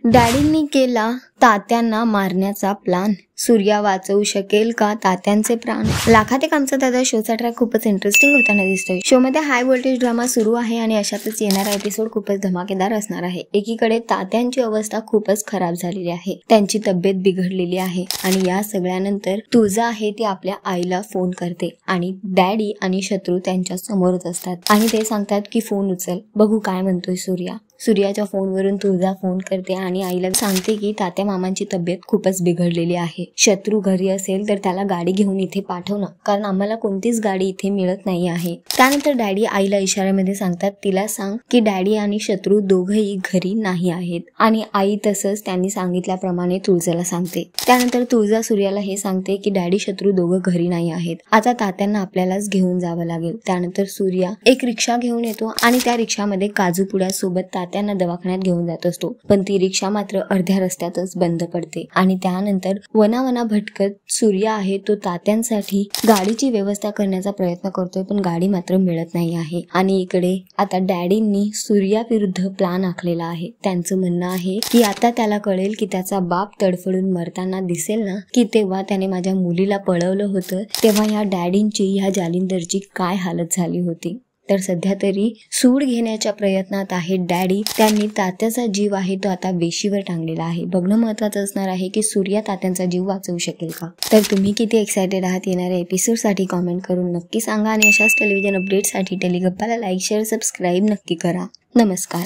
डॅडींनी केला तात्यांना मारण्याचा प्लॅन, सूर्या वाचवू शकेल का तात्यांचे प्राण? लाखात एक आमचा दादा शोचा ट्रॅक खूपच इंटरेस्टिंग होताना दिसतोय. शो मध्ये हाय व्होल्टेज ड्रामा सुरू आहे आणि अशातच येणारा एपिसोड खूपच धमाकेदार असणार आहे. एकीकडे तात्यांची अवस्था खूपच खराब झालेली आहे, त्यांची तब्येत बिघडलेली आहे आणि या सगळ्यानंतर तुळजा आहे ती आपल्या आईला फोन करते आणि डॅडी आणि शत्रू त्यांच्या समोरच असतात आणि ते सांगतात की फोन उचल, बघू काय म्हणतोय सूर्या. सूर्याच्या फोनवरून तुळजा फोन करते आणि आईला सांगते की तात्या मामांची तब्येत खूपच बिघडलेली आहे. शत्रू घरी असेल तर त्याला गाडी घेऊन इथे पाठव ना, कारण आम्हाला कोणतीच गाडी इथे मिळत नाही आहे. त्यानंतर डॅडी आईला इशाऱ्यामध्ये सांगतात, तिला सांग की डॅडी आणि शत्रू दोघंही घरी नाही आहेत आणि आई तसंच त्यांनी सांगितल्याप्रमाणे तुळजाला सांगते. त्यानंतर तुळजा सूर्याला हे सांगते की डॅडी शत्रू दोघं घरी नाही आहेत, आता तात्यांना आपल्यालाच घेऊन जावं लागेल. त्यानंतर सूर्या एक रिक्षा घेऊन येतो आणि त्या रिक्षामध्ये काजू पुड्यासोबत तात्यांना दवाखान्यात घेऊन जात असतो, पण ती रिक्षा मात्र अर्ध्या रस्त्यातच बंद पडते आणि त्यानंतर वनावना भटकत सूर्य आहे तो तात्यांसाठी गाडीची व्यवस्था करण्याचा प्रयत्न करतोय, पण गाडी मात्र मिळत नाही आहे. आणि इकडे आता डॅडींनी सूर्याविरुद्ध प्लॅन आखलेला आहे. त्यांचं म्हणणं आहे की आता त्याला कळेल की त्याचा बाप तडफडून मरताना दिसेल ना, की तेव्हा त्याने माझ्या मुलीला पळवलं होतं, तेव्हा या डॅडींची ह्या जालिंदरची काय हालत झाली होती. तर सध्या तरी सूड घेण्याच्या प्रयत्नात आहे डॅडी. त्यांनी तात्याचा जीव आहे तो आता वेशीवर टांगलेला आहे. बघणं महत्वाचं असणार आहे की सूर्या तात्यांचा जीव वाचवू शकेल का. तर तुम्ही किती एक्सायटेड आहात येणाऱ्या एपिसोड साठी कॉमेंट करून नक्की सांगा आणि अशाच टेलिव्हिजन अपडेटसाठी टेलिगप्पाला लाईक शेअर सबस्क्राईब नक्की करा. नमस्कार.